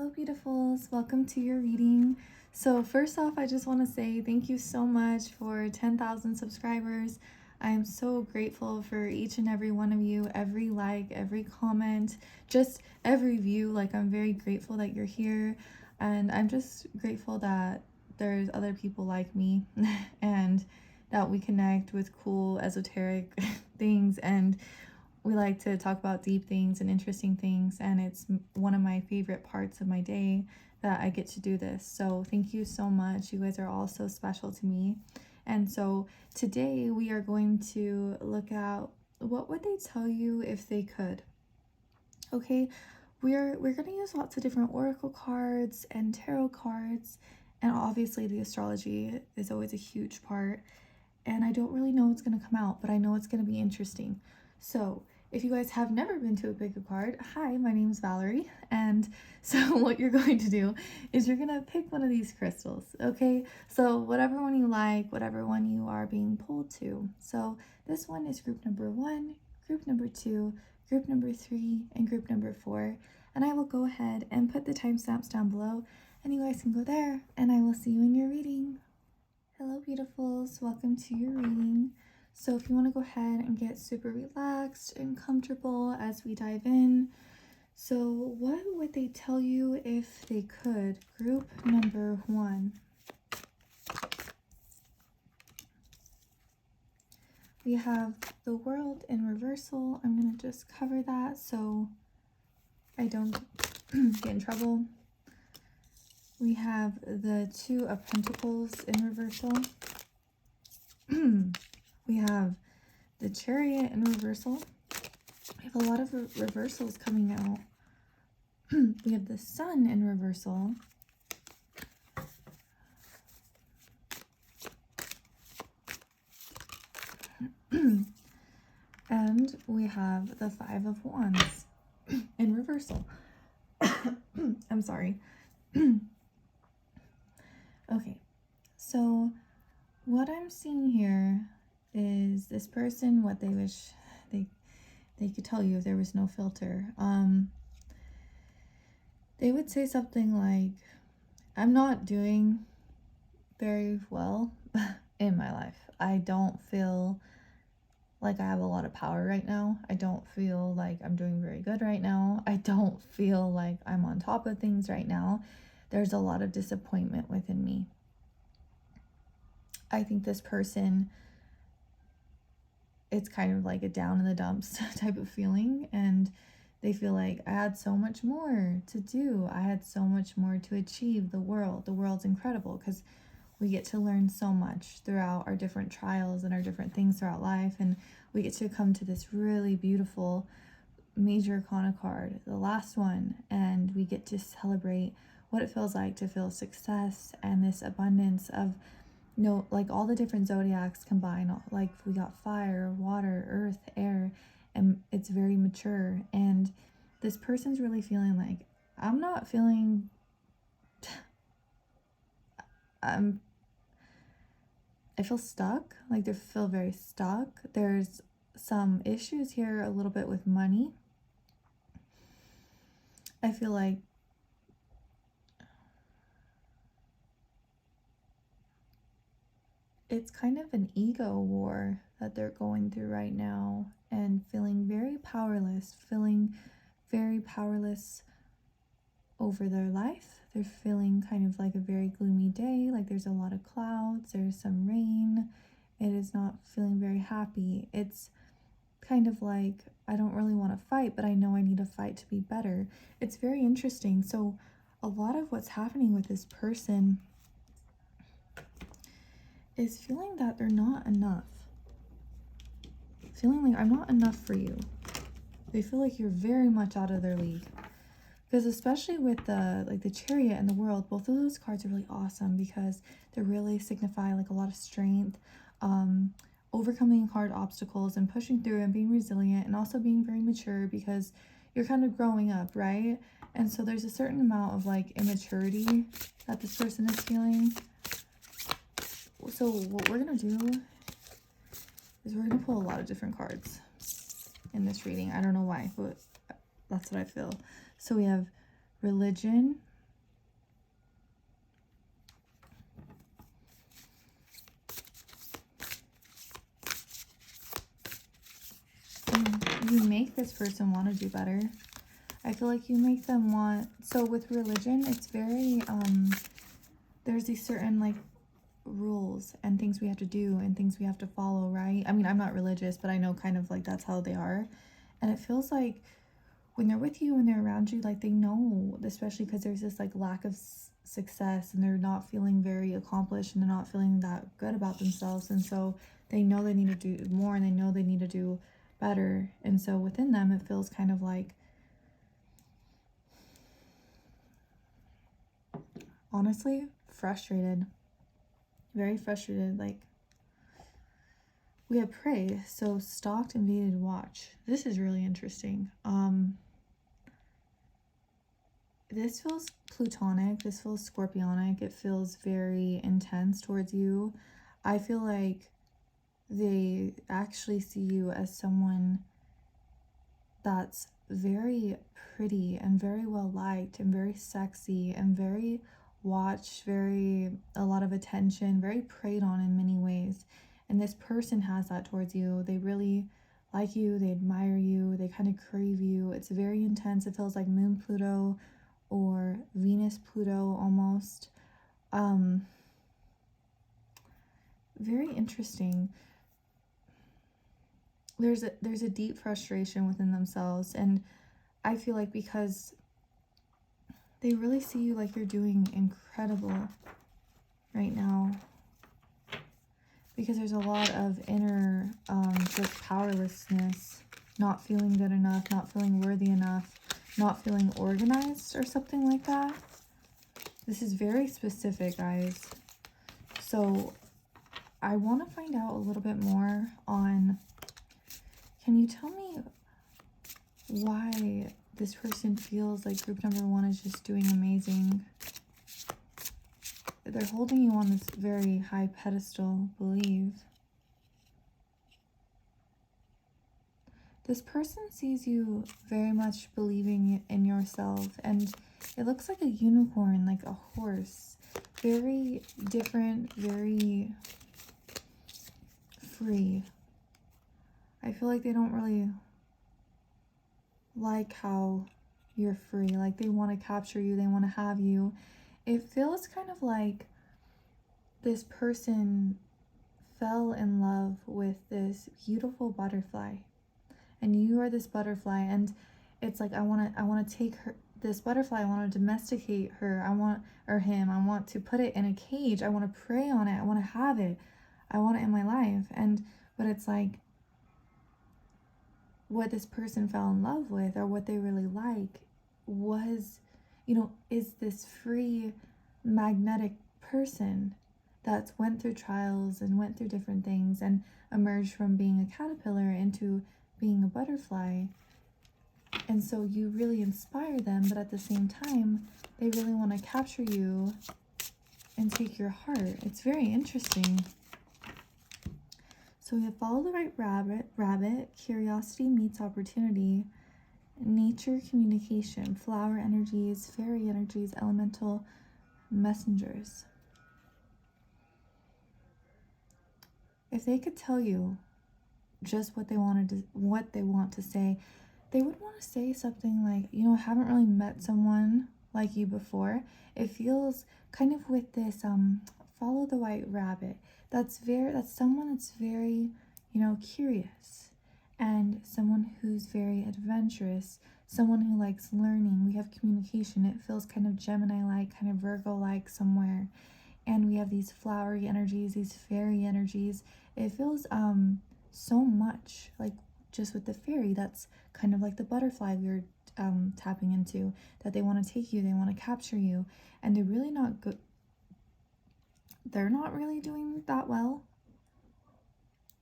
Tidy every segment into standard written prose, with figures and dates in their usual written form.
Hello, beautifuls. Welcome to your reading. So first off, I just want to say thank you so much for 10,000 subscribers. I am so grateful for each and every one of you, every like, every comment, just every view. Like, I'm very grateful that you're here, and I'm just grateful that there's other people like me and that we connect with cool esoteric things, and we like to talk about deep things and interesting things, and it's one of my favorite parts of my day that I get to do this. So thank you so much. You guys are all so special to me. And so today we are going to look at what would they tell you if they could. Okay, we're going to use lots of different oracle cards and tarot cards, and obviously the astrology is always a huge part. And I don't really know what's going to come out, but I know it's going to be interesting. So if you guys have never been to a pick a card, hi, my name's Valerie. And so what you're going to do is you're going to pick one of these crystals, okay? So whatever one you like, whatever one you are being pulled to. So this one is group number 1, group number 2, group number 3, and group number 4. And I will go ahead and put the timestamps down below, and you guys can go there, and I will see you in your reading. Hello, beautifuls. Welcome to your reading. So if you want to go ahead and get super relaxed and comfortable as we dive in. So what would they tell you if they could? Group number 1. We have the World in reversal. I'm going to just cover that so I don't get in trouble. We have the 2 of Pentacles in reversal. We have the Chariot in reversal. We have a lot of reversals coming out. We have the Sun in reversal. And we have the 5 of Wands in reversal. I'm sorry. Okay, so what I'm seeing here is this person, what they wish they could tell you if there was no filter. They would say something like, I'm not doing very well in my life. I don't feel like I have a lot of power right now. I don't feel like I'm doing very good right now. I don't feel like I'm on top of things right now. There's a lot of disappointment within me. I think this person, it's kind of like a down in the dumps type of feeling, and they feel like I had so much more to do. I had so much more to achieve. The world's incredible because we get to learn so much throughout our different trials and our different things throughout life, and we get to come to this really beautiful Major Arcana card, the last one, and we get to celebrate what it feels like to feel success and this abundance of like all the different zodiacs combined. Like we got fire, water, earth, air, and it's very mature. And this person's really feeling like, I'm not feeling I feel stuck. Like they feel very stuck. There's some issues here a little bit with money. I feel like it's kind of an ego war that they're going through right now, and feeling very powerless over their life. They're feeling kind of like a very gloomy day, like there's a lot of clouds, there's some rain. It is not feeling very happy. It's kind of like, I don't really want to fight, but I know I need to fight to be better. It's very interesting. So a lot of what's happening with this person is feeling that they're not enough. Feeling like, I'm not enough for you. They feel like you're very much out of their league. Because especially with the Chariot and the World, both of those cards are really awesome because they really signify like a lot of strength, overcoming hard obstacles and pushing through and being resilient, and also being very mature because you're kind of growing up, right? And so there's a certain amount of like immaturity that this person is feeling. So what we're going to do is we're going to pull a lot of different cards in this reading. I don't know why, but that's what I feel. So we have religion, you make this person want to do better. I feel like you make them want, so with religion, it's very, there's these certain like rules and things we have to do and things we have to follow, right? I mean, I'm not religious, but I know kind of like that's how they are. And it feels like when they're with you and they're around you, like they know, especially because there's this like lack of success and they're not feeling very accomplished and they're not feeling that good about themselves. And so they know they need to do more and they know they need to do better. And so within them, it feels kind of like, honestly, frustrated. Very frustrated. Like, we have prey, so stalked, invaded, watch. This is really interesting. This feels plutonic. This feels scorpionic. It feels very intense towards you. I feel like they actually see you as someone that's very pretty and very well liked and very sexy and very watched, very a lot of attention, very preyed on in many ways. And this person has that towards you. They really like you, they admire you, they kind of crave you. It's very intense. It feels like Moon Pluto or Venus Pluto almost. Very interesting. There's a deep frustration within themselves, and I feel like because they really see you like you're doing incredible right now, because there's a lot of inner just powerlessness, not feeling good enough, not feeling worthy enough, not feeling organized or something like that. This is very specific, guys. So I want to find out a little bit more on, can you tell me why this person feels like group number one is just doing amazing? They're holding you on this very high pedestal, believe. This person sees you very much believing in yourself, and it looks like a unicorn, like a horse. Very different, very free. I feel like they don't really like how you're free. Like they want to capture you, they want to have you. It feels kind of like this person fell in love with this beautiful butterfly, and you are this butterfly, and it's like I want to take her, this butterfly, I want to domesticate her, or him, I want to put it in a cage, I want to prey on it, I want to have it, I want it in my life. But it's like what this person fell in love with, or what they really like, was, is this free magnetic person that's went through trials and went through different things and emerged from being a caterpillar into being a butterfly. And so you really inspire them, but at the same time, they really want to capture you and take your heart. It's very interesting. So we have follow the right rabbit, curiosity meets opportunity, nature communication, flower energies, fairy energies, elemental messengers. If they could tell you just what they want to say, they would want to say something like, I haven't really met someone like you before. It feels kind of with this follow the white rabbit. That's someone that's very, curious, and someone who's very adventurous, someone who likes learning. We have communication. It feels kind of Gemini-like, kind of Virgo-like somewhere. And we have these flowery energies, these fairy energies. It feels so much like just with the fairy, that's kind of like the butterfly we were tapping into, that they want to take you, they want to capture you, and they're really not good. They're not really doing that well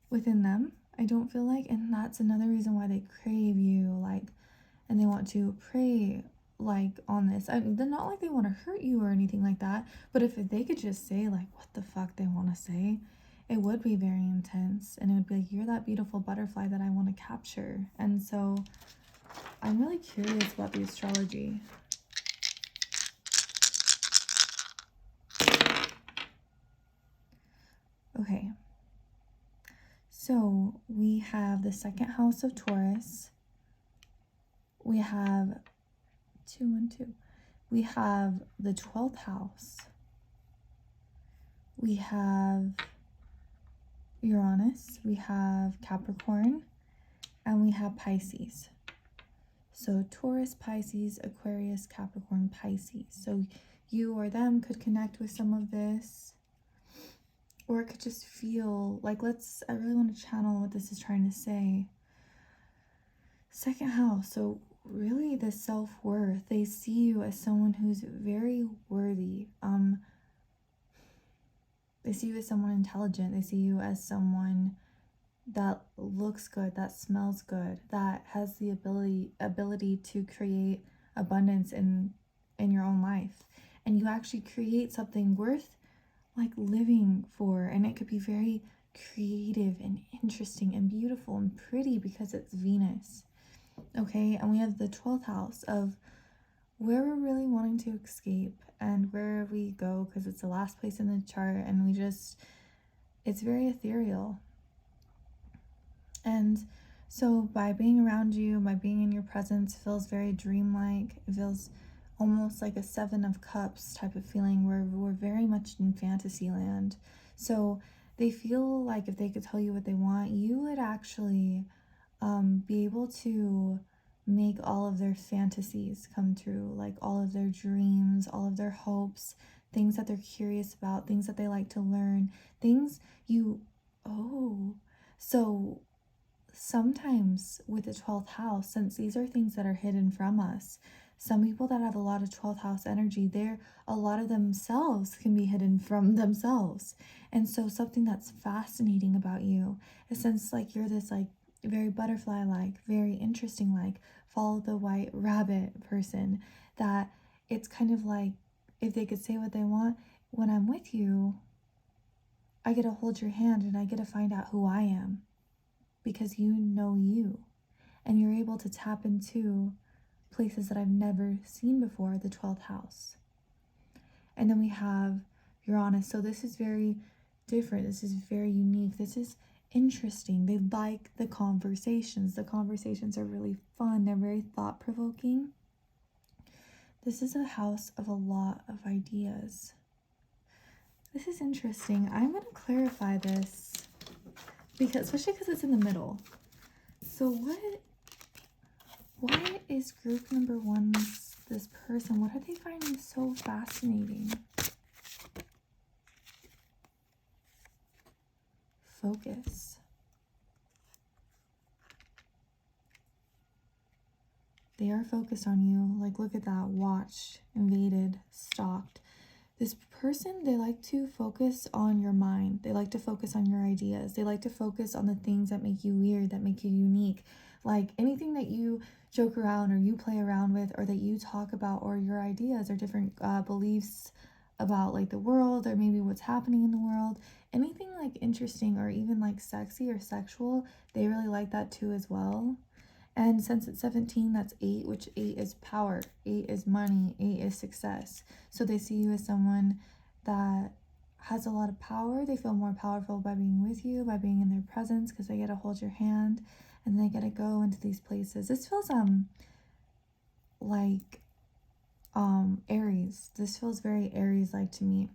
within them, I don't feel like, and that's another reason why they crave you, like, and they want to prey like on this. They're not like they want to hurt you or anything like that, but if they could just say like what the fuck they want to say, it would be very intense, and it would be like, you're that beautiful butterfly that I want to capture. And so I'm really curious about the astrology. Okay, so we have the second house of Taurus, we have 212. We have the 12th house. We have Uranus. We have Capricorn. And we have Pisces. So Taurus, Pisces, Aquarius, Capricorn, Pisces. So you or them could connect with some of this. Or it could just feel like, I really want to channel what this is trying to say. Second house. So really the self-worth. They see you as someone who's very worthy. They see you as someone intelligent. They see you as someone that looks good, that smells good, that has the ability to create abundance in your own life. And you actually create something worth like living for. And it could be very creative and interesting and beautiful and pretty because it's Venus. Okay, and we have the 12th house of where we're really wanting to escape and where we go, because it's the last place in the chart, and it's very ethereal. And so by being around you, by being in your presence, feels very dreamlike. It feels almost like a 7 of Cups type of feeling where we're very much in fantasy land. So they feel like if they could tell you what they want, you would actually be able to make all of their fantasies come true, like all of their dreams, all of their hopes, things that they're curious about, things that they like to learn, so sometimes with the 12th house, since these are things that are hidden from us, some people that have a lot of 12th house energy, a lot of themselves can be hidden from themselves. And so something that's fascinating about you is, since like you're this like very butterfly-like, very interesting, like follow the white rabbit person, that it's kind of like if they could say what they want, when I'm with you, I get to hold your hand and I get to find out who I am, because you know you, and you're able to tap into places that I've never seen before, the 12th house. And then we have Uranus. So this is very different. This is very unique. This is interesting. They like the conversations. The conversations are really fun. They're very thought-provoking. This is a house of a lot of ideas. This is interesting. I'm going to clarify this, especially because it's in the middle. So what is group number one's, this person, what are they finding so fascinating? Focus. They are focused on you. Like, look at that. Watched, invaded, stalked. This person, they like to focus on your mind. They like to focus on your ideas. They like to focus on the things that make you weird, that make you unique. Like anything that you joke around or you play around with, or that you talk about, or your ideas or different beliefs about like the world, or maybe what's happening in the world. Anything like interesting or even like sexy or sexual, they really like that too as well. And since it's 17, that's 8, which 8 is power, 8 is money, 8 is success. So they see you as someone that has a lot of power. They feel more powerful by being with you, by being in their presence, because they get to hold your hand and they get to go into these places. This feels like Aries. This feels very Aries-like to me.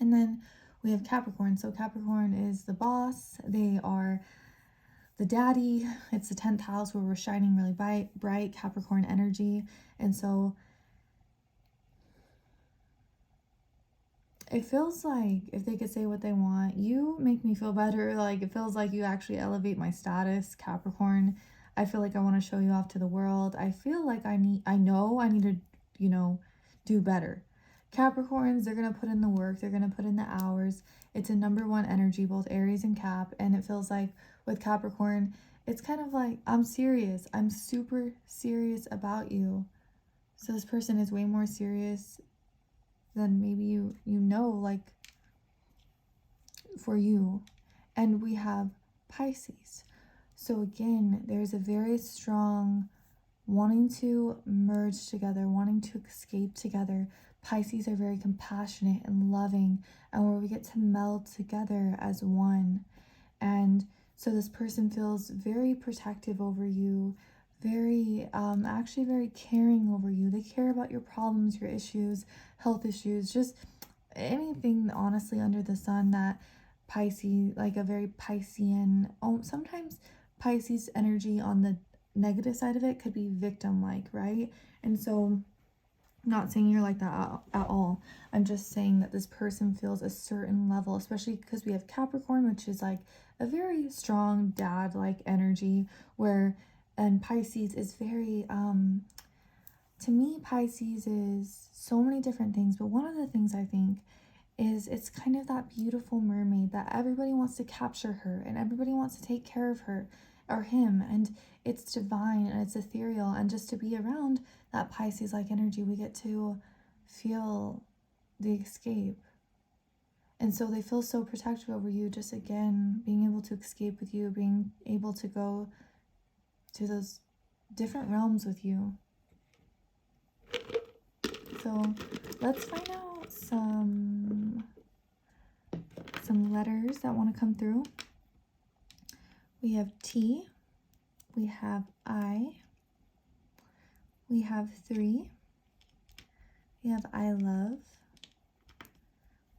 And then we have Capricorn. So Capricorn is the boss. They are the daddy. It's the 10th house where we're shining really bright Capricorn energy. And so it feels like if they could say what they want, you make me feel better. Like it feels like you actually elevate my status, Capricorn. I feel like I want to show you off to the world. I feel like I need to, do better. Capricorns, they're going to put in the work. They're going to put in the hours. It's a number one energy, both Aries and Cap. And it feels like with Capricorn, it's kind of like, I'm serious. I'm super serious about you. So this person is way more serious than maybe like for you. And we have Pisces. So again, there's a very strong wanting to merge together, wanting to escape together. Pisces are very compassionate and loving, and where we get to meld together as one. And so this person feels very protective over you, very, actually very caring over you. They care about your problems, your issues, health issues, just anything honestly under the sun that Pisces, like a very Piscean, sometimes Pisces energy on the negative side of it could be victim like, right? And so, not saying you're like that at all. I'm just saying that this person feels a certain level, especially because we have Capricorn, which is like a very strong dad like energy, where and Pisces is very to me Pisces is so many different things, but one of the things I think is it's kind of that beautiful mermaid that everybody wants to capture her and everybody wants to take care of her or him, and it's divine and it's ethereal, and just to be around that Pisces like energy, we get to feel the escape. And so they feel so protective over you, just again being able to escape with you, being able to go to those different realms with you. So let's find out some letters that want to come through. We have T, we have I, we have 3, we have I love,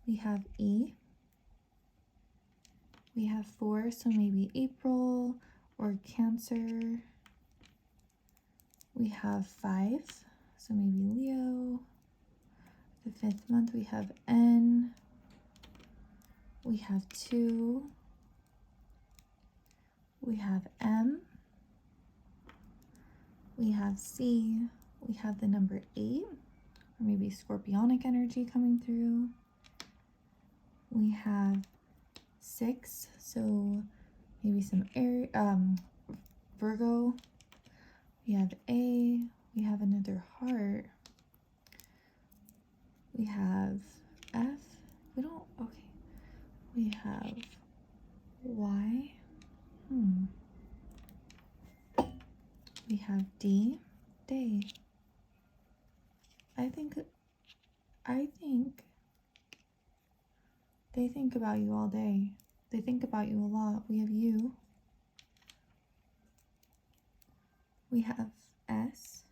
we have E, we have 4, so maybe April or Cancer. We have 5, so maybe Leo. The 5th month we have N, we have 2, we have M, we have C, we have the number 8, or maybe scorpionic energy coming through. We have 6, so maybe some air, Virgo. We have A, we have another heart. We have F, we don't, okay. We have Y, we have D, day. I think they think about you all day. They think about you a lot. We have U. We have S.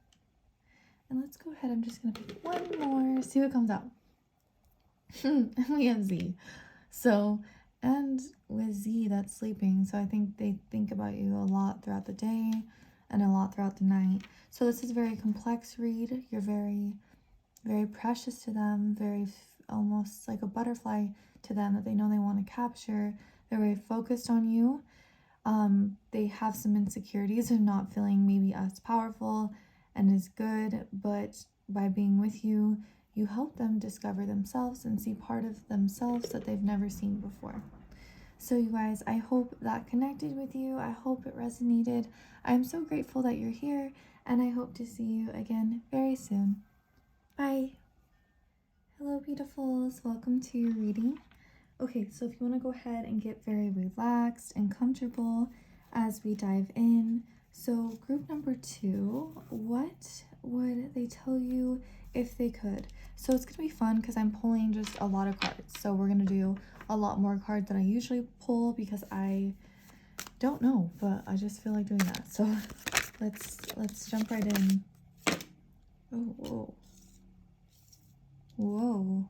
And let's go ahead. I'm just going to pick one more. See what comes out. And we have Z. So, and with Z, that's sleeping. So I think they think about you a lot throughout the day and a lot throughout the night. So this is a very complex read. You're very, very precious to them. Very almost like a butterfly to them that they know they want to capture. They're very focused on you. They have some insecurities of not feeling maybe as powerful and as good, but by being with you, you help them discover themselves and see part of themselves that they've never seen before. So you guys, I hope that connected with you. I hope it resonated. I'm so grateful that you're here, and I hope to see you again very soon. Bye. Hello, beautifuls. Welcome to your reading. Okay, so if you want to go ahead and get very relaxed and comfortable as we dive in. So group number 2, what would they tell you if they could? So it's going to be fun because I'm pulling just a lot of cards. So we're going to do a lot more cards than I usually pull because I don't know, but I just feel like doing that. So let's jump right in. Oh, whoa. Whoa.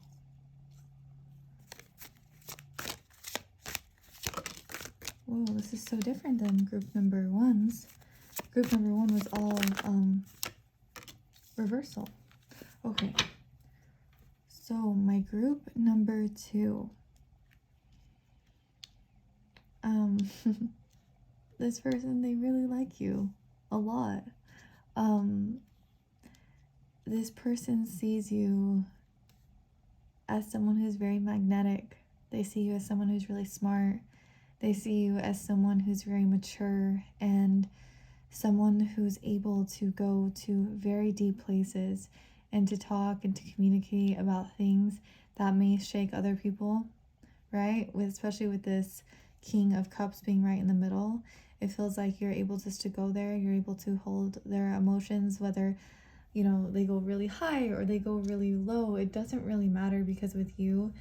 Whoa, this is so different than group number 1's. Group number 1 was all reversal. Okay. So my group number 2. This person, they really like you a lot. This person sees you as someone who's very magnetic. They see you as someone who's really smart. They see you as someone who's very mature and someone who's able to go to very deep places and to talk and to communicate about things that may shake other people, right? Especially with this King of Cups being right in the middle, it feels like you're able just to go there. You're able to hold their emotions, whether, you know, they go really high or they go really low. It doesn't really matter because with you,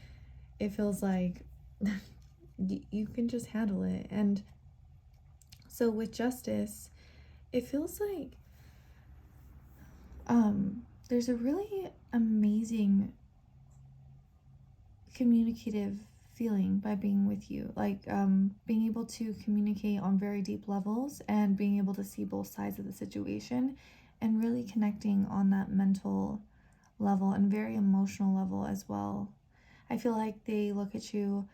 it feels like you can just handle it. And so with Justice, it feels like there's a really amazing communicative feeling by being with you, like being able to communicate on very deep levels and being able to see both sides of the situation and really connecting on that mental level and very emotional level as well. I feel like they look at you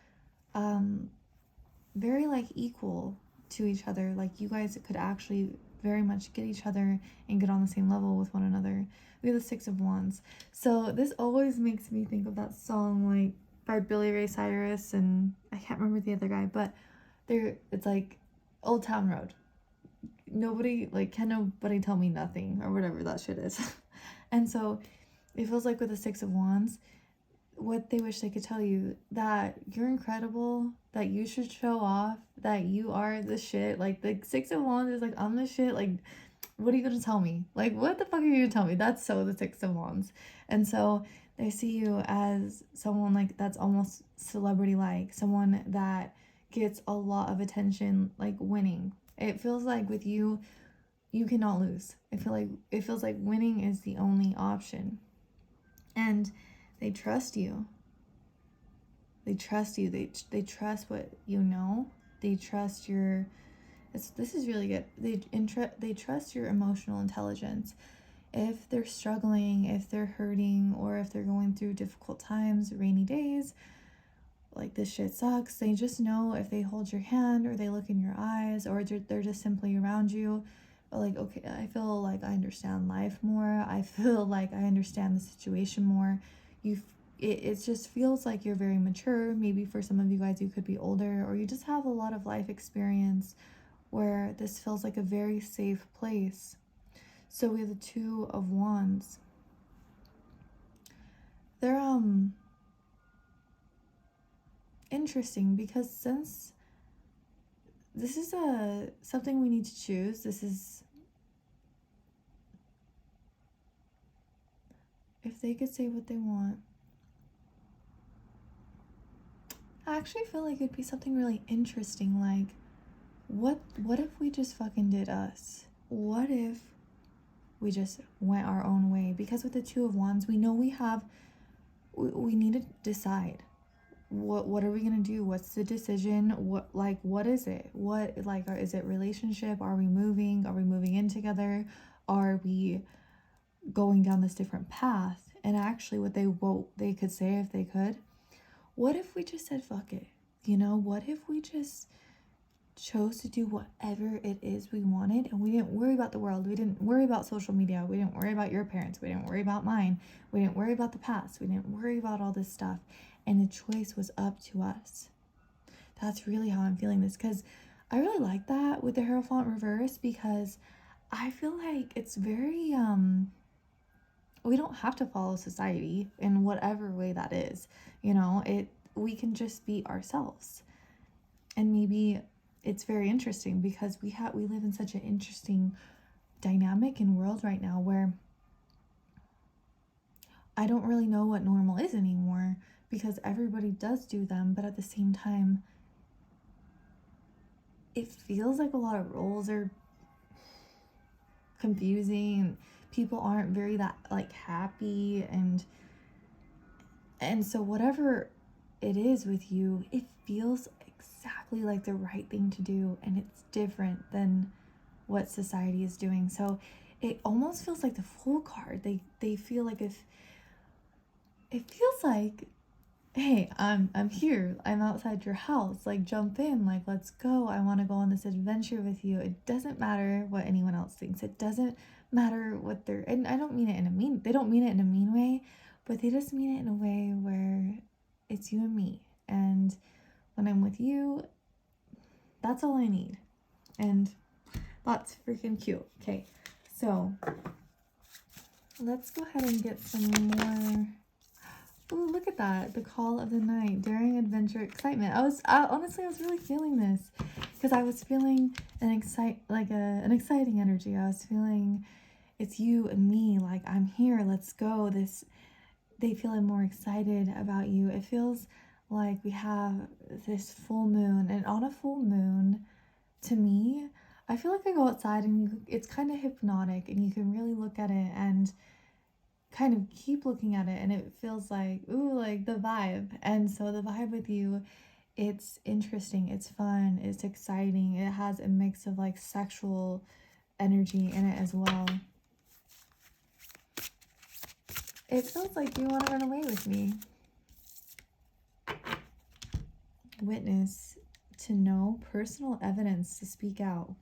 very like equal to each other, like you guys could actually very much get each other and get on the same level with one another. We have the Six of Wands, so this always makes me think of that song like by Billy Ray Cyrus and I can't remember the other guy, but it's like Old Town Road. Nobody, like, can nobody tell me nothing, or whatever that shit is. And so it feels like with the Six of Wands, what they wish they could tell you, that you're incredible, that you should show off, that you are the shit. Like the Six of Wands is like, I'm the shit. Like, what are you gonna tell me? Like, what the fuck are you gonna tell me? That's so the Six of Wands. And so they see you as someone like that's almost celebrity like, someone that gets a lot of attention, like winning. It feels like with you, you cannot lose. It feels like winning is the only option. And they trust you. They trust you. They trust what you know. They trust your. This is really good. They trust your emotional intelligence. If they're struggling, if they're hurting, or if they're going through difficult times, rainy days, like this shit sucks, they just know if they hold your hand or they look in your eyes or they're just simply around you, like, okay, I feel like I understand life more. I feel like I understand the situation more. It just feels like you're very mature. Maybe for some of you guys, you could be older, or you just have a lot of life experience where this feels like a very safe place. So we have the Two of Wands. They're interesting because since this is something we need to choose, this is, if they could say what they want, I actually feel like it'd be something really interesting, like what if we just fucking did us? What if we just went our own way? Because with the Two of Wands, we know we need to decide what are we gonna do? What's the decision? What is it? Is it relationship? Are we moving in together? Are we going down this different path? And actually what they could say, if they could, what if we just said fuck it? What if we just chose to do whatever it is we wanted, and we didn't worry about the world, we didn't worry about social media, we didn't worry about your parents, we didn't worry about mine, we didn't worry about the past, we didn't worry about all this stuff, and the choice was up to us. That's really how I'm feeling this, because I really like that with the Hierophant reverse, because I feel like it's very we don't have to follow society in whatever way that is. We can just be ourselves. And maybe it's very interesting because we live in such an interesting dynamic in world right now where I don't really know what normal is anymore, because everybody does do them, but at the same time it feels like a lot of roles are confusing and people aren't very that like happy, and so whatever it is with you, it feels exactly like the right thing to do, and it's different than what society is doing. So it almost feels like the Fool card. They feel like, if it feels like, hey, I'm here, I'm outside your house, like jump in, like let's go, I want to go on this adventure with you. It doesn't matter what anyone else thinks, it doesn't matter what they're, and I don't mean it in a mean, they don't mean it in a mean way, but they just mean it in a way where it's you and me, and when I'm with you, that's all I need. And that's freaking cute. Okay, so let's go ahead and get some more. Oh, look at that. The Call of the Night. Daring, adventure, excitement. Honestly, I was really feeling this because I was feeling an exciting energy. I was feeling it's you and me. Like, I'm here. Let's go. They feel more excited about you. It feels like we have this full moon, and on a full moon, to me, I feel like I go outside and it's kind of hypnotic, and you can really look at it and kind of keep looking at it, and it feels like, ooh, like the vibe. And so the vibe with you, it's interesting, it's fun, it's exciting. It has a mix of like sexual energy in it as well. It feels like you want to run away with me. Witness, to know, personal evidence, to speak out.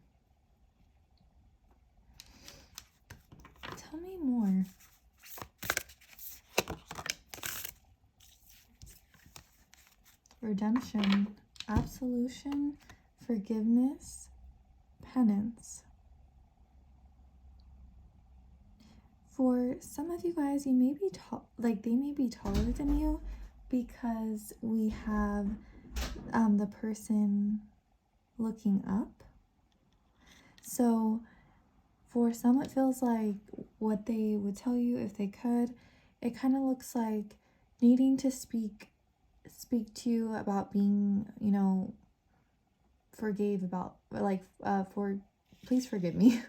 Tell me more. Redemption, absolution, forgiveness, penance. For some of you guys, you may be like they may be taller than you, because we have the person looking up. So for some, it feels like what they would tell you if they could. It kind of looks like needing to speak to you about being, you know, forgave about, like, please forgive me.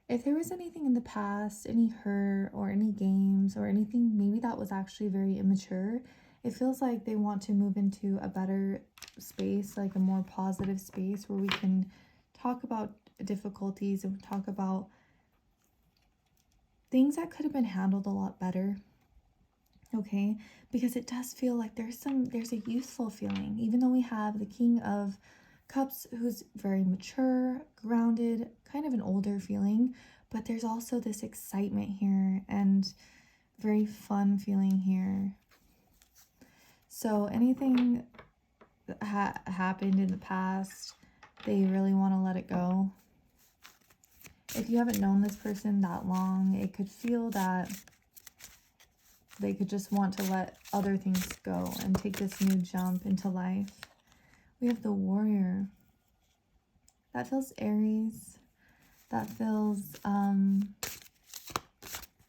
If there was anything in the past, any hurt or any games or anything, maybe that was actually very immature, it feels like they want to move into a better space, like a more positive space where we can talk about difficulties and talk about things that could have been handled a lot better. Okay, because it does feel like there's a youthful feeling, even though we have the King of Cups, who's very mature, grounded, kind of an older feeling, but there's also this excitement here and very fun feeling here. So anything that happened in the past, they really want to let it go. If you haven't known this person that long, it could feel that they could just want to let other things go and take this new jump into life. We have the Warrior. That feels Aries. That feels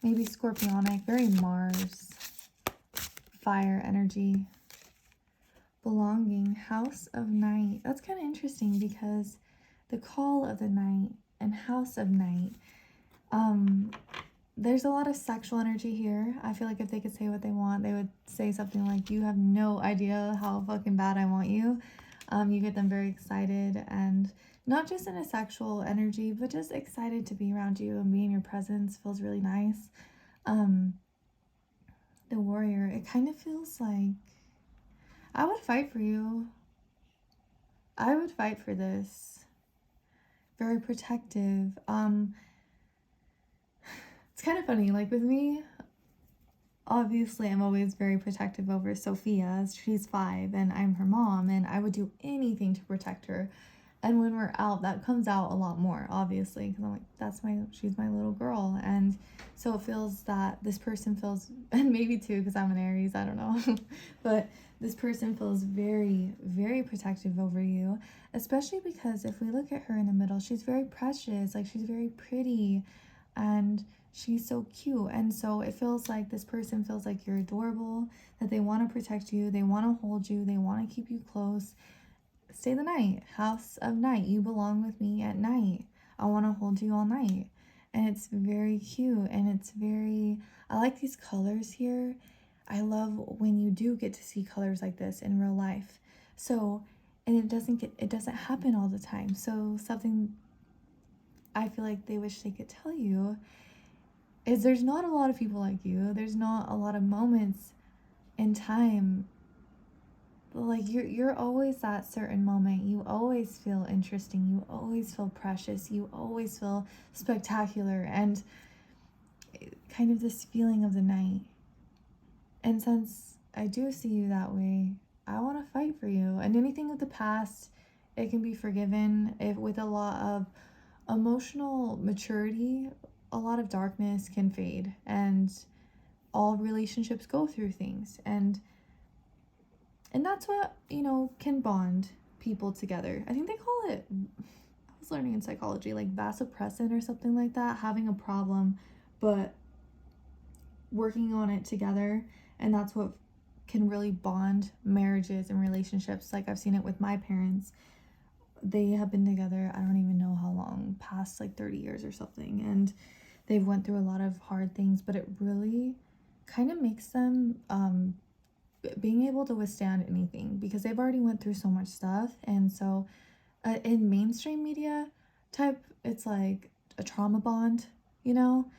maybe Scorpionic, very Mars. Fire energy. Belonging, House of Night. That's kind of interesting because the Call of the Night and House of Night, there's a lot of sexual energy here. I feel like if they could say what they want, they would say something like, you have no idea how fucking bad I want you. You get them very excited, and not just in a sexual energy, but just excited to be around you and be in your presence. Feels really nice. The Warrior, it kind of feels like I would fight for you. I would fight for this. Very protective. It's kind of funny, like with me, obviously I'm always very protective over Sophia. She's 5 and I'm her mom, and I would do anything to protect her. And when we're out, that comes out a lot more, obviously, because I'm like, she's my little girl. And so it feels that this person feels, and maybe too, because I'm an Aries, I don't know, but this person feels very, very protective over you, especially because if we look at her in the middle, she's very precious, like she's very pretty, and she's so cute. And so it feels like this person feels like you're adorable, that they want to protect you, they want to hold you, they want to keep you close. Stay the night. House of Night. You belong with me at night. I want to hold you all night. And it's very cute, and it's very, I like these colors here. I love when you do get to see colors like this in real life. So, and it doesn't happen all the time. So something I feel like they wish they could tell you is there's not a lot of people like you. There's not a lot of moments in time. Like you're always that certain moment. You always feel interesting. You always feel precious. You always feel spectacular, and kind of this feeling of the night. And since I do see you that way, I want to fight for you. And anything of the past, it can be forgiven. If with a lot of emotional maturity, a lot of darkness can fade, and all relationships go through things, and that's what, you know, can bond people together. I think they call it, I was learning in psychology, like vasopressin or something like that, having a problem, but working on it together. And that's what can really bond marriages and relationships. Like I've seen it with my parents. they have been together, I don't even know how long, past like 30 years or something, and they've went through a lot of hard things, but it really kind of makes them being able to withstand anything, because they've already went through so much stuff. And so in mainstream media type, it's like a trauma bond, you know?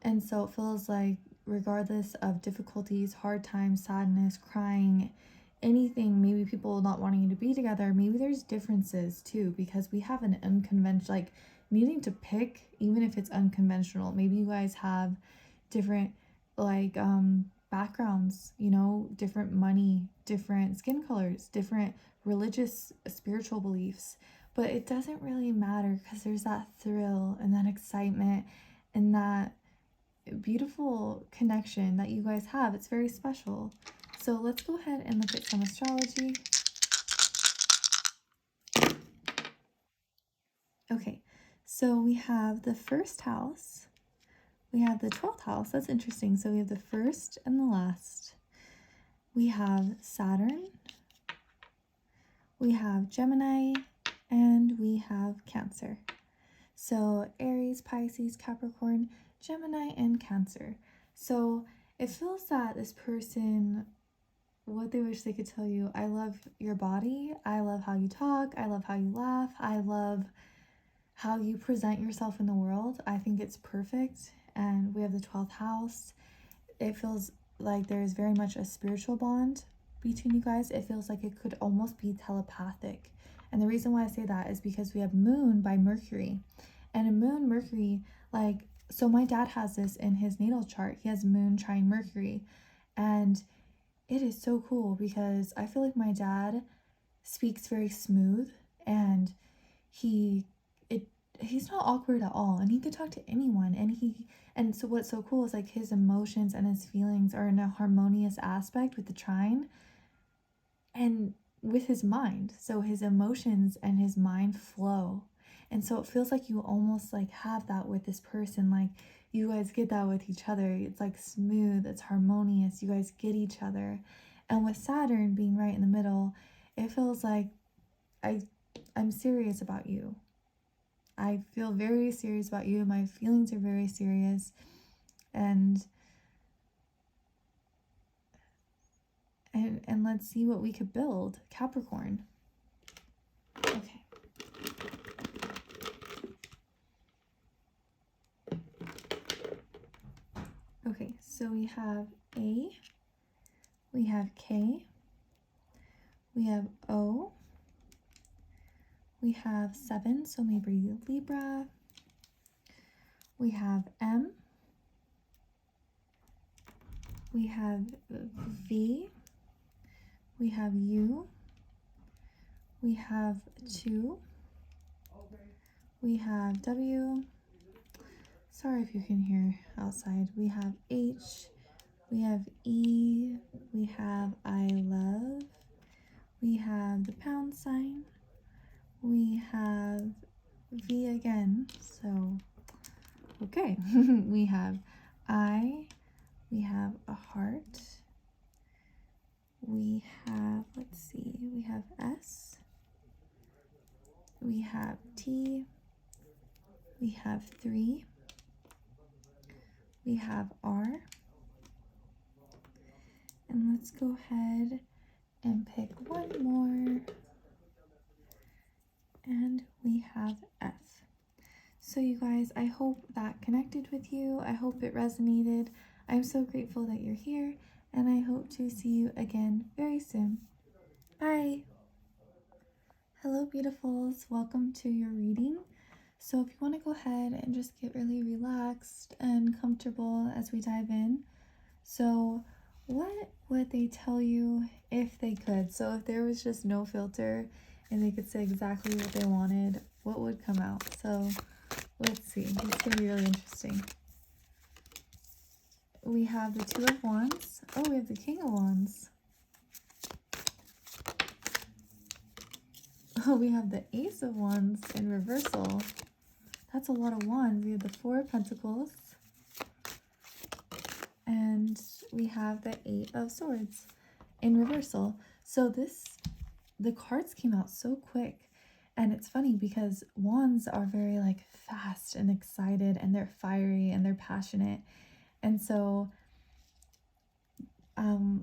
And so it feels like regardless of difficulties, hard times, sadness, crying, anything, maybe people not wanting to be together, maybe there's differences too, because we have an unconventional, like needing to pick, even if it's unconventional. Maybe you guys have different like backgrounds, you know, different money, different skin colors, different religious, spiritual beliefs, but it doesn't really matter, because there's that thrill and that excitement and that beautiful connection that you guys have. It's very special. So let's go ahead and look at some astrology. Okay, so we have the first house, we have the 12th house. That's interesting. So we have the first and the last. We have Saturn, we have Gemini, and we have Cancer. So Aries, Pisces, Capricorn, Gemini, and Cancer. So it feels that this person, what they wish they could tell you: I love your body, I love how you talk, I love how you laugh, I love how you present yourself in the world. I think it's perfect. And we have the 12th house. It feels like there's very much a spiritual bond between you guys. It feels like it could almost be telepathic. And the reason why I say that is because we have Moon by Mercury. And a Moon, Mercury, like, so my dad has this in his natal chart. He has Moon trine Mercury. And it is so cool, because I feel like my dad speaks very smooth, and he's not awkward at all, and he could talk to anyone. And so what's so cool is like his emotions and his feelings are in a harmonious aspect with the trine and with his mind. So his emotions and his mind flow. And so it feels like you almost like have that with this person. Like you guys get that with each other. It's like smooth, it's harmonious. You guys get each other. And with Saturn being right in the middle, it feels like I'm serious about you. I feel very serious about you. My feelings are very serious. And let's see what we could build. Capricorn. Okay. Okay, so we have A, we have K, we have O, we have 7, so maybe Libra, we have M, we have V, we have U, we have 2, we have W, sorry if you can hear outside, we have H, we have E, we have I love, we have the pound sign, we have V again, so okay. We have I, we have a heart, we have, let's see, we have S, we have T, we have 3, we have R, and let's go ahead and pick one more, and we have F. So you guys, I hope that connected with you. I hope it resonated. I'm so grateful that you're here, and I hope to see you again very soon. Bye. Hello, beautifuls. Welcome to your reading. So if you want to go ahead and just get really relaxed and comfortable as we dive in. So what would they tell you if they could? So if there was just no filter and they could say exactly what they wanted, what would come out? So let's see. It's going to be really interesting. We have the 2 of Wands. Oh, we have the King of Wands. Oh, we have the Ace of Wands in reversal. That's a lot of wands. We have the 4 of Pentacles. And we have the 8 of Swords in reversal. So the cards came out so quick. And it's funny because wands are very like fast and excited, and they're fiery and they're passionate. And so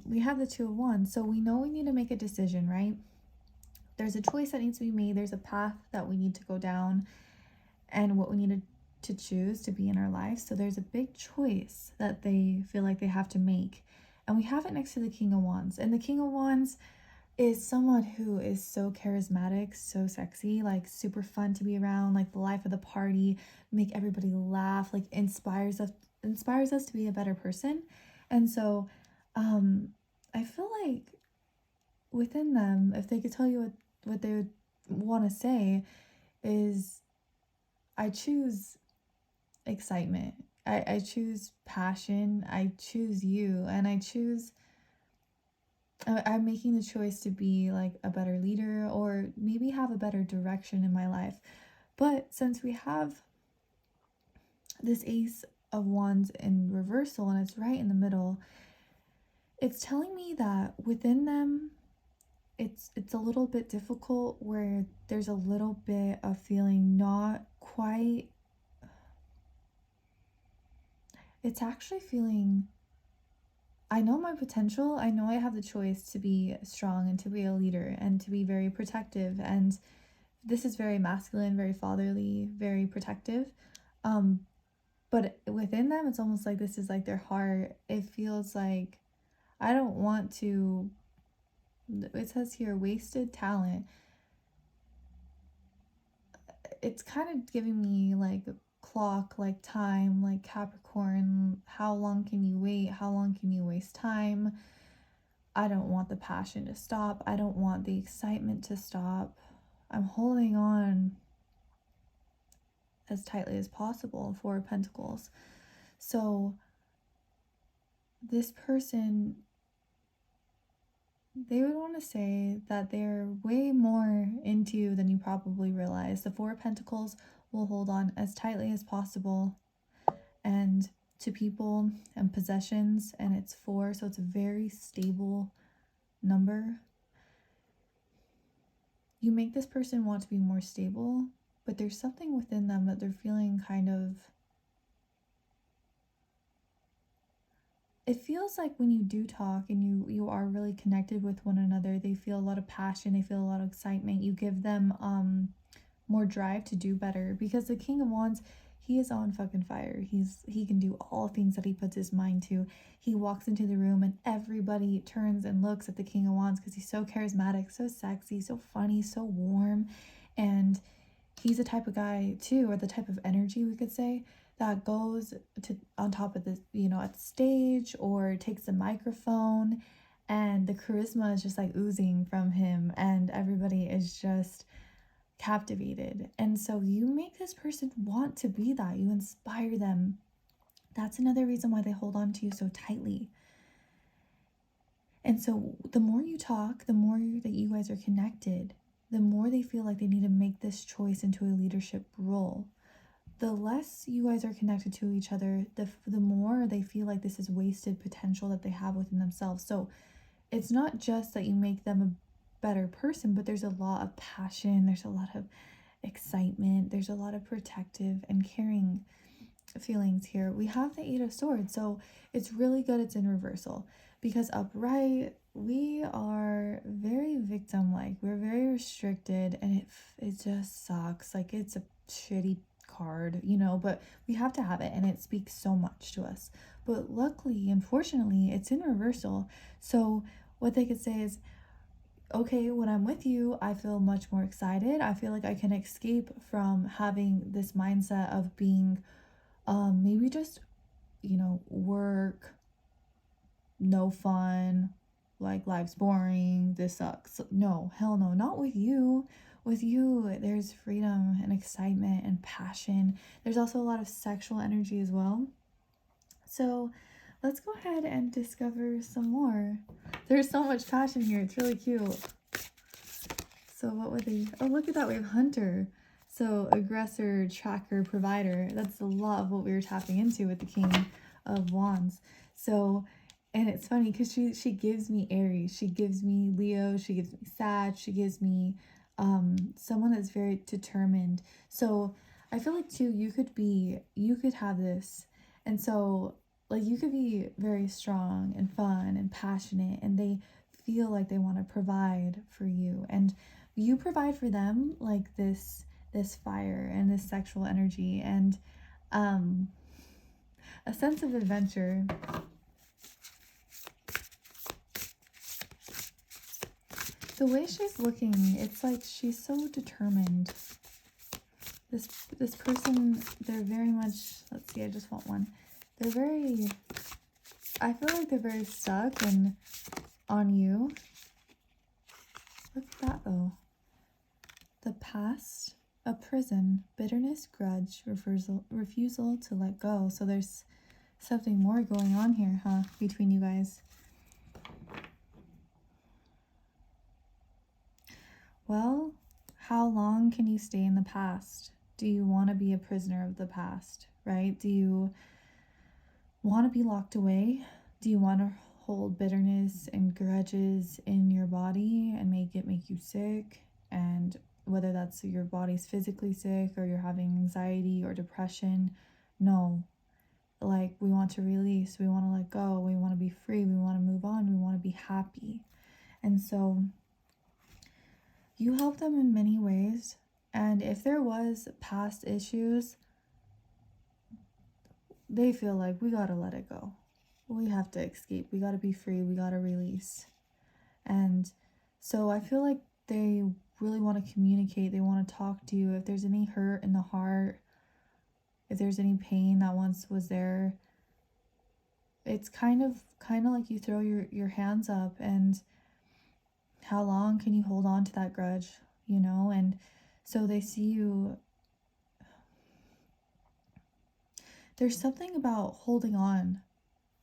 we have the Two of Wands. So we know we need to make a decision, right? There's a choice that needs to be made. There's a path that we need to go down and what we need to choose to be in our life. So there's a big choice that they feel like they have to make. And we have it next to the King of Wands. And the King of Wands is someone who is so charismatic, so sexy, like super fun to be around, like the life of the party, make everybody laugh, like inspires us to be a better person. And so I feel like within them, if they could tell you what they would want to say, is I choose excitement. I choose passion. I choose you. And I'm making the choice to be like a better leader, or maybe have a better direction in my life. But since we have this Ace of Wands in reversal and it's right in the middle, it's telling me that within them, it's a little bit difficult, where there's a little bit of feeling not quite, it's actually feeling, I know my potential, I know I have the choice to be strong and to be a leader and to be very protective, and this is very masculine, very fatherly, very protective. But within them, it's almost like this is like their heart. It feels like I don't want to, it says here, wasted talent. It's kind of giving me like clock, like time, like Capricorn. How long can you wait? How long can you waste time? I don't want the passion to stop. I don't want the excitement to stop. I'm holding on as tightly as possible. Four of Pentacles. So this person, they would want to say that they're way more into you than you probably realize. The Four of Pentacles will hold on as tightly as possible and to people and possessions, and it's 4, so it's a very stable number. You make this person want to be more stable, but there's something within them that they're feeling kind of, it feels like when you do talk and you are really connected with one another, they feel a lot of passion, they feel a lot of excitement. You give them more drive to do better, because the King of Wands, he is on fucking fire. He can do all things that he puts his mind to. He walks into the room and everybody turns and looks at the King of Wands because he's so charismatic, so sexy, so funny, so warm. And he's the type of guy too, or the type of energy, we could say, that goes to on top of the, at the stage, or takes the microphone, and the charisma is just like oozing from him, and everybody is just captivated. And so you make this person want to be that. You inspire them. That's another reason why they hold on to you so tightly. And so the more you talk, the more that you guys are connected, the more they feel like they need to make this choice into a leadership role. The less you guys are connected to each other, the more they feel like this is wasted potential that they have within themselves. So it's not just that you make them a better person, but there's a lot of passion, there's a lot of excitement, there's a lot of protective and caring feelings here. We have the 8 of Swords, so it's really good it's in reversal, because upright, we are very victim-like, we're very restricted, and it just sucks. Like, it's a shitty card, but we have to have it, and it speaks so much to us. But luckily, unfortunately, it's in reversal. So what they could say is, okay, when I'm with you, I feel much more excited. I feel like I can escape from having this mindset of being maybe just, work, no fun, like life's boring, this sucks. No, hell no, not with you. With you, there's freedom and excitement and passion. There's also a lot of sexual energy as well. So let's go ahead and discover some more. There's so much passion here. It's really cute. So what would they... Oh, look at that. We have Hunter. So aggressor, tracker, provider. That's a lot of what we were tapping into with the King of Wands. So, and it's funny because she gives me Aries. She gives me Leo. She gives me Sag. She gives me someone that's very determined. So I feel like too, you could have this, and so like you could be very strong and fun and passionate, and they feel like they want to provide for you, and you provide for them like this fire and this sexual energy and um a sense of adventure. The way she's looking, it's like she's so determined. This person, they're very much, let's see, I just want one. They're very, I feel like they're very stuck and on you. Look at that though. The past, a prison, bitterness, grudge, refusal to let go. So there's something more going on here, huh, between you guys. Well, how long can you stay in the past? Do you want to be a prisoner of the past, right? Do you want to be locked away? Do you want to hold bitterness and grudges in your body and make you sick? And whether that's your body's physically sick or you're having anxiety or depression, no. Like, we want to release, we want to let go, we want to be free, we want to move on, we want to be happy. And so you help them in many ways. And if there was past issues, they feel like we gotta let it go. We have to escape. We gotta be free. We gotta release. And so I feel like they really want to communicate. They want to talk to you. If there's any hurt in the heart, if there's any pain that once was there, it's kind of like you throw your hands up, and how long can you hold on to that grudge, you know? And so they see you. There's something about holding on.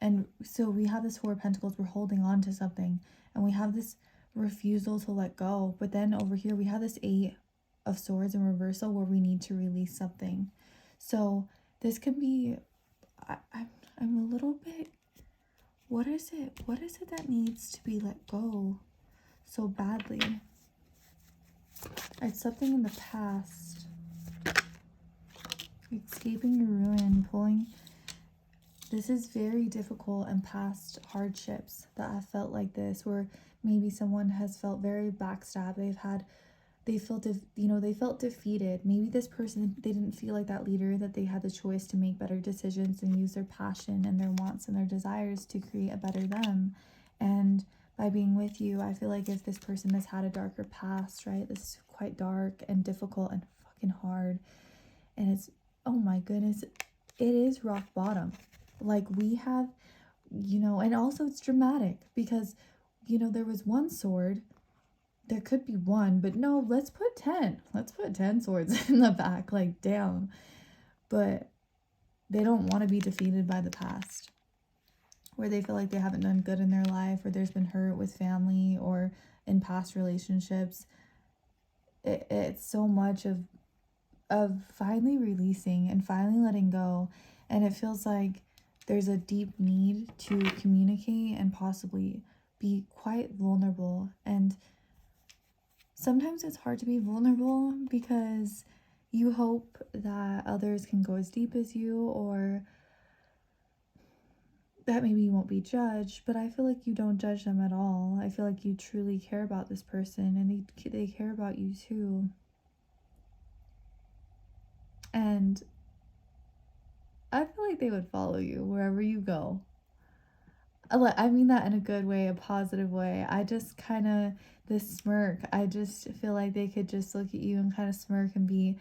And so we have this Four of Pentacles, we're holding on to something, and we have this refusal to let go. But then over here we have this Eight of Swords in reversal where we need to release something. So this could be, I'm a little bit, what is it that needs to be let go so badly? It's something in the past, escaping your ruin, pulling. This is very difficult, and past hardships that have felt like this, where maybe someone has felt very backstabbed. They felt defeated. Maybe this person, they didn't feel like that leader, that they had the choice to make better decisions and use their passion and their wants and their desires to create a better them. And by being with you, I feel like if this person has had a darker past, right, this is quite dark and difficult and fucking hard. And it's, oh my goodness, it is rock bottom. Like, we have, and also it's dramatic because, there was one sword. There could be one, but no, let's put 10. Let's put 10 swords in the back, like, damn. But they don't want to be defeated by the past, where they feel like they haven't done good in their life, or there's been hurt with family or in past relationships. It's so much of finally releasing and finally letting go. And it feels like there's a deep need to communicate and possibly be quite vulnerable. And sometimes it's hard to be vulnerable because you hope that others can go as deep as you, or that maybe you won't be judged. But I feel like you don't judge them at all. I feel like you truly care about this person, and they care about you too. And I feel like they would follow you wherever you go. I mean that in a good way, a positive way. I just kind of, this smirk, I just feel like they could just look at you and kind of smirk and be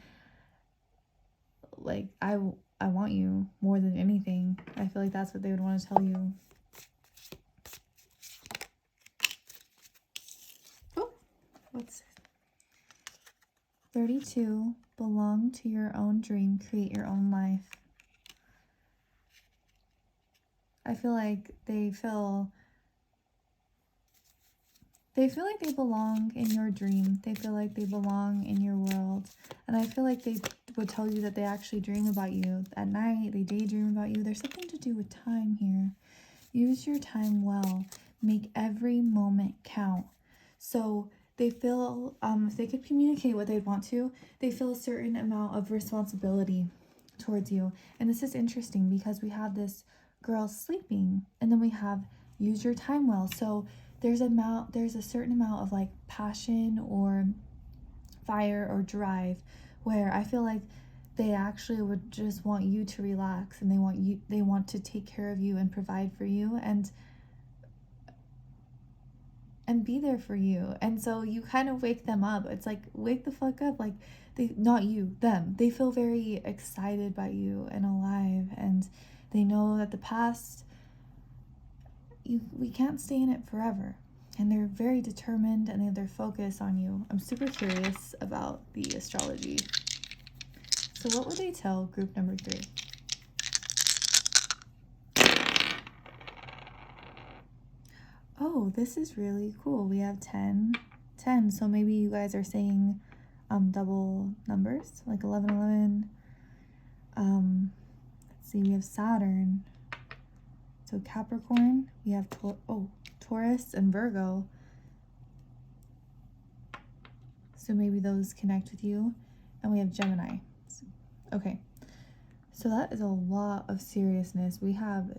like, I want you more than anything. I feel like that's what they would want to tell you. Oh, what's this? 32, belong to your own dream, create your own life. I feel like they feel like they belong in your dream. They feel like they belong in your world. And I feel like they would tell you that they actually dream about you at night. They daydream about you. There's something to do with time here. Use your time well. Make every moment count. So they feel, if they could communicate what they want to, they feel a certain amount of responsibility towards you. And this is interesting because we have this girl sleeping, and then we have use your time well. So there's a certain amount of like passion or fire or drive where I feel like they actually would just want you to relax, and they want to take care of you and provide for you and be there for you. And so you kind of wake them up. It's like, wake the fuck up. Like, they, not you, them. They feel very excited by you and alive, and they know that the past, we can't stay in it forever. And they're very determined, and they have their focus on you. I'm super curious about the astrology. So what would they tell group number 3? Oh, this is really cool. We have 10. So maybe you guys are saying double numbers, like 11, 11. Let's see, we have Saturn. So Capricorn, we have Taurus and Virgo. So maybe those connect with you. And we have Gemini. Okay. So that is a lot of seriousness. We have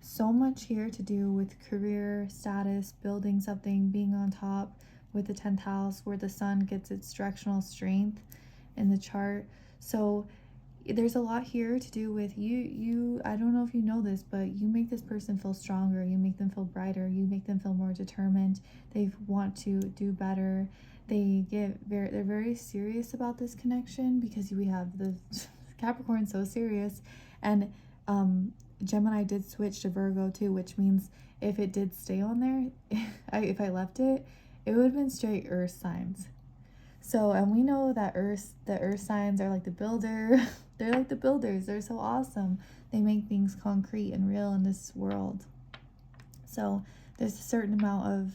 so much here to do with career, status, building something, being on top, with the 10th house where the sun gets its directional strength in the chart. So there's a lot here to do with you. I don't know if you know this, but you make this person feel stronger. You make them feel brighter. You make them feel more determined. They want to do better. They're very serious about this connection, because we have the Capricorn so serious, and Gemini did switch to Virgo too, which means if it did stay on there, if I left it, it would have been straight earth signs. So, and we know that the earth signs are like the builder. They're like the builders. They're so awesome. They make things concrete and real in this world. So there's a certain amount of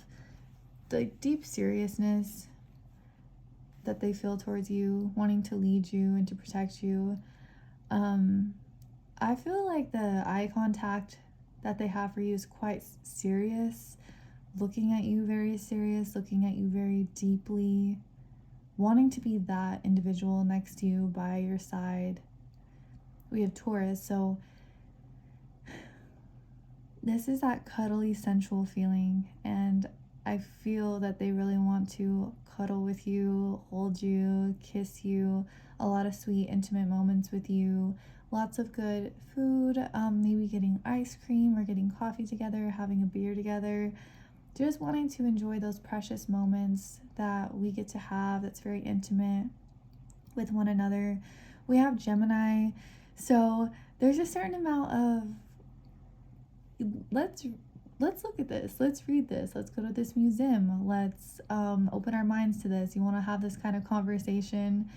the deep seriousness that they feel towards you, wanting to lead you and to protect you. I feel like the eye contact that they have for you is quite serious, looking at you very serious, looking at you very deeply, wanting to be that individual next to you, by your side. We have Taurus, so this is that cuddly, sensual feeling, and I feel that they really want to cuddle with you, hold you, kiss you, a lot of sweet, intimate moments with you, lots of good food, maybe getting ice cream or getting coffee together, having a beer together, just wanting to enjoy those precious moments that we get to have that's very intimate with one another. We have Gemini, so there's a certain amount of, let's look at this, let's read this, let's go to this museum, let's open our minds to this. You want to have this kind of conversation.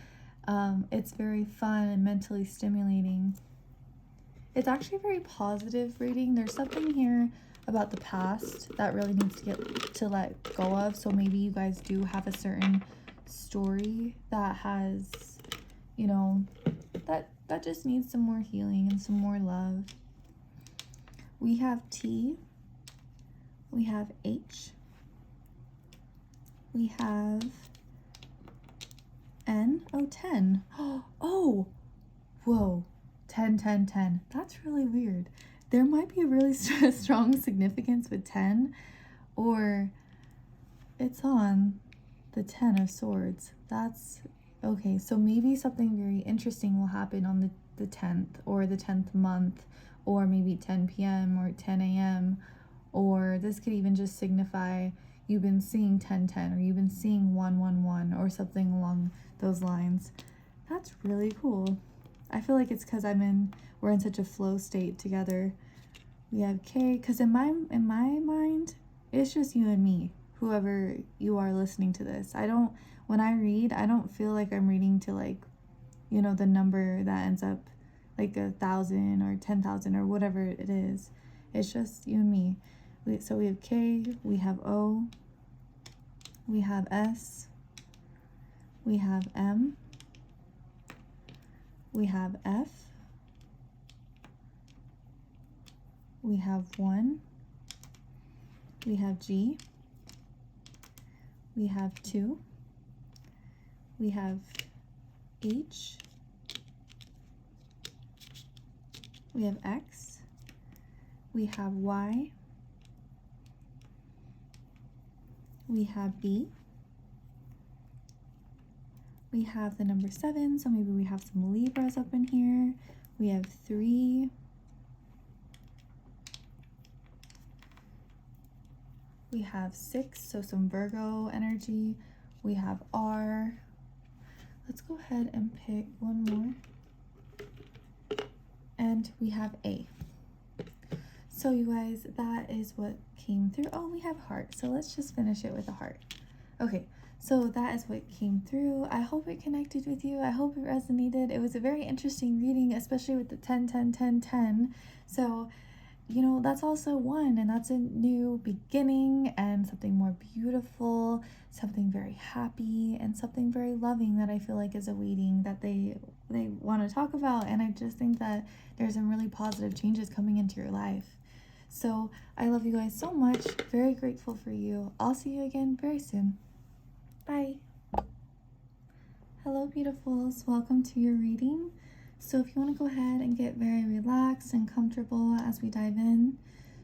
It's very fun and mentally stimulating. It's actually a very positive reading. There's something here about the past that really needs to let go of. So maybe you guys do have a certain story that has, you know, that just needs some more healing and some more love. We have T, we have H, we have N. Oh, 10. Oh, whoa, 10, 10, 10. That's really weird. There might be a really strong significance with 10, or it's on the 10 of Swords. That's okay. So maybe something very interesting will happen on the 10th, or the 10th month, or maybe 10 p.m. or 10 a.m. Or this could even just signify you've been seeing 10-10, or you've been seeing 1-1-1, or something along those lines. That's really cool. I feel like it's because we're in such a flow state together. We have K, because in my mind, it's just you and me, whoever you are listening to this. When I read, I don't feel like I'm reading to, like, you know, the number that ends up like 1,000 or 10,000 or whatever it is. It's just you and me. So we have K, we have O, we have S, we have M, we have F, we have 1, we have G, we have 2, we have H, we have X, we have Y, we have B, we have the number 7, so maybe we have some Libras up in here. We have 3, we have 6, so some Virgo energy. We have R. Let's go ahead and pick one more. And we have A. So you guys, that is what came through. Oh, we have heart. So let's just finish it with a heart. Okay, so that is what came through. I hope it connected with you. I hope it resonated. It was a very interesting reading, especially with the 10, 10, 10, 10. So, you know, that's also 1, and that's a new beginning and something more beautiful, something very happy, and something very loving that I feel like is awaiting that they want to talk about. And I just think that there's some really positive changes coming into your life. So I love you guys so much. Very grateful for you. I'll see you again very soon. Bye. Hello, beautifuls. Welcome to your reading. So if you want to go ahead and get very relaxed and comfortable as we dive in.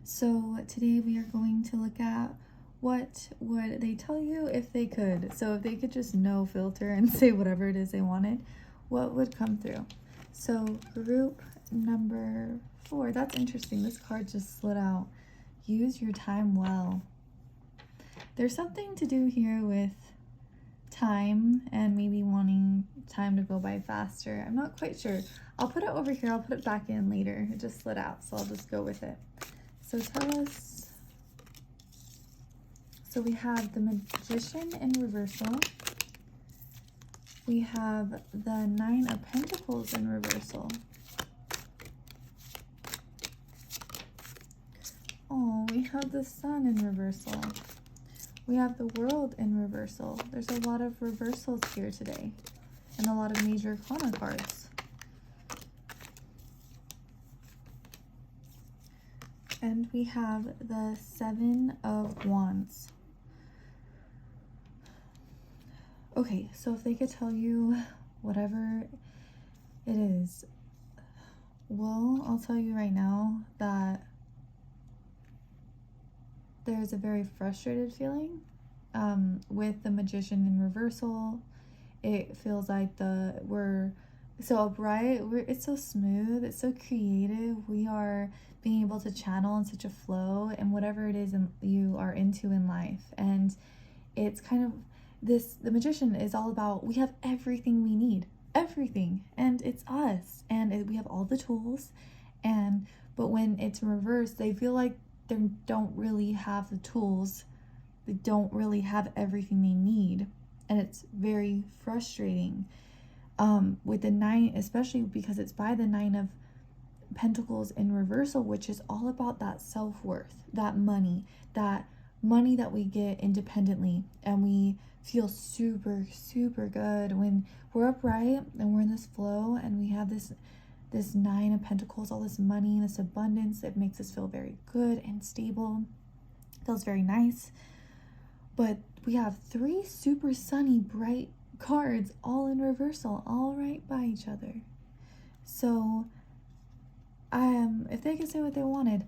So today we are going to look at what would they tell you if they could. So if they could just no filter and say whatever it is they wanted, what would come through? So group number 4. That's interesting. This card just slid out. Use your time well. There's something to do here with time and maybe wanting time to go by faster. I'm not quite sure. I'll put it over here. I'll put it back in later. It just slid out, so I'll just go with it. So tell us. So we have the Magician in reversal. We have the 9 of Pentacles in reversal. Oh, we have the Sun in reversal. We have the World in reversal. There's a lot of reversals here today and a lot of major arcana cards. And we have the 7 of Wands. Okay, so if they could tell you whatever it is, well, I'll tell you right now that there's a very frustrated feeling with the Magician in reversal. It feels like we're so upright, it's so smooth, it's so creative. We are being able to channel in such a flow and whatever it is you are into in life. And it's kind of the Magician is all about, we have everything we need, everything, and it's us, and we have all the tools. But when it's in reverse, they feel like they don't really have the tools, they don't really have everything they need, and it's very frustrating with the 9, especially because it's by the 9 of Pentacles in reversal, which is all about that self-worth, that money that we get independently, and we feel super, super good when we're upright and we're in this flow and we have this 9 of Pentacles, all this money, this abundance. It makes us feel very good and stable. Feels very nice. But we have 3 super sunny, bright cards all in reversal, all right by each other. So if they could say what they wanted,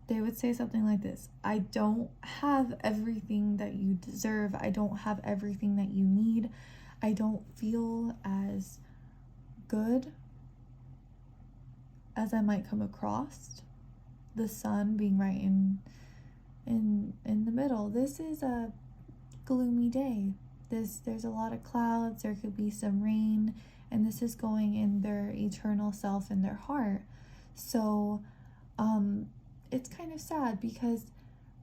they would say something like this: I don't have everything that you deserve. I don't have everything that you need. I don't feel as good as I might come across. The Sun being right in the middle. This is a gloomy day. There's a lot of clouds. There could be some rain, and this is going in their eternal self in their heart. So it's kind of sad because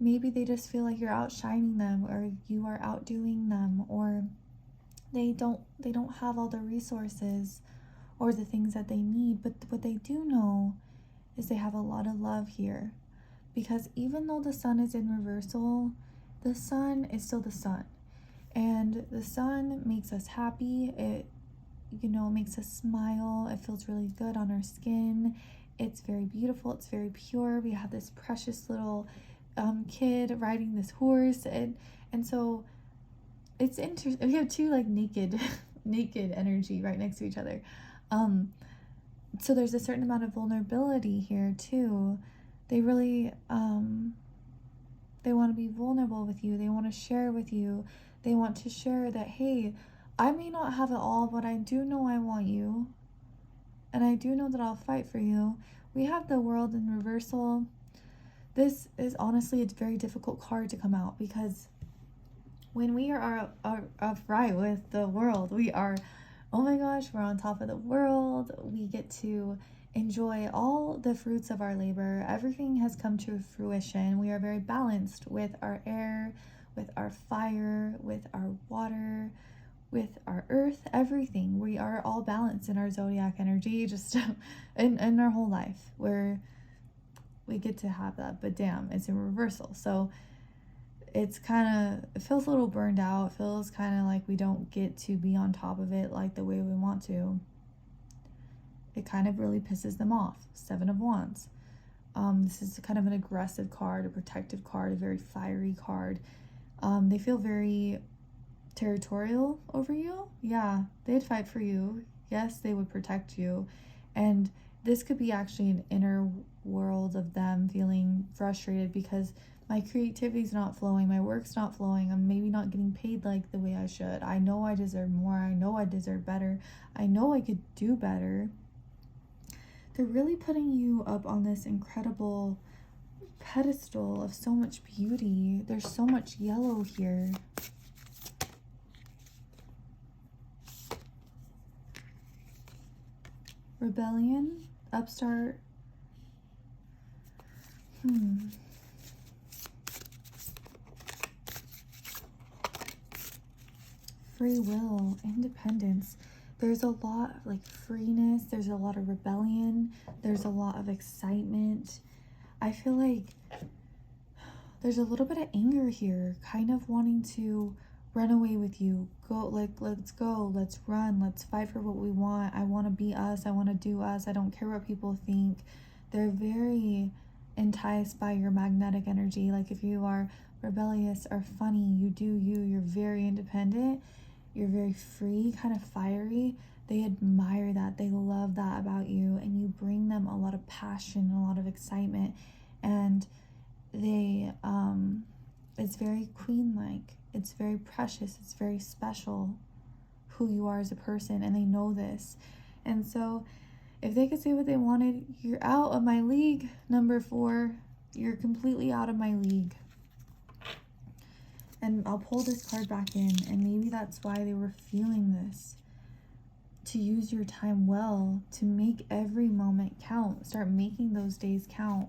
maybe they just feel like you're outshining them, or you are outdoing them, or they don't have all the resources or the things that they need. But what they do know is they have a lot of love here, because even though the Sun is in reversal, the Sun is still the Sun, and the Sun makes us happy. It makes us smile. It feels really good on our skin. It's very beautiful. It's very pure. We have this precious little kid riding this horse, and so it's interesting. We have two like naked naked energy right next to each other. So there's a certain amount of vulnerability here too. They really they want to be vulnerable with you. They want to share with you. They want to share that, hey, I may not have it all, but I do know I want you. And I do know that I'll fight for you. We have the World in reversal. This is honestly a very difficult card to come out, because when we are upright with the world, we are, oh my gosh, we're on top of the world. We get to enjoy all the fruits of our labor. Everything has come to fruition. We are very balanced with our air, with our fire, with our water, with our earth, everything. We are all balanced in our zodiac energy, just in our whole life, where we get to have that. But damn, it's in reversal. So it's kind of, it feels a little burned out. It feels kind of like we don't get to be on top of it like the way we want to. It kind of really pisses them off. 7 of Wands. This is kind of an aggressive card, a protective card, a very fiery card. They feel very territorial over you. Yeah, they'd fight for you. Yes, they would protect you. And this could be actually an inner world of them feeling frustrated because my creativity's not flowing, my work's not flowing, I'm maybe not getting paid like the way I should. I know I deserve more, I know I deserve better, I know I could do better. They're really putting you up on this incredible pedestal of so much beauty. There's so much yellow here. Rebellion, upstart. Free will, independence. There's a lot of like freeness. There's a lot of rebellion. There's a lot of excitement. I feel like there's a little bit of anger here, kind of wanting to run away with you. Go, like, let's go, let's run, let's fight for what we want. I want to be us. I want to do us. I don't care what people think. They're very enticed by your magnetic energy. Like if you are rebellious or funny, you do you. You're very independent. You're very free, kind of fiery. They admire that. They love that about you. And you bring them a lot of passion, a lot of excitement. And they, it's very queen-like. It's very precious. It's very special who you are as a person. And they know this. And so if they could say what they wanted, you're out of my league, number 4. You're completely out of my league. And I'll pull this card back in, and maybe that's why they were feeling this. To use your time well, to make every moment count. Start making those days count.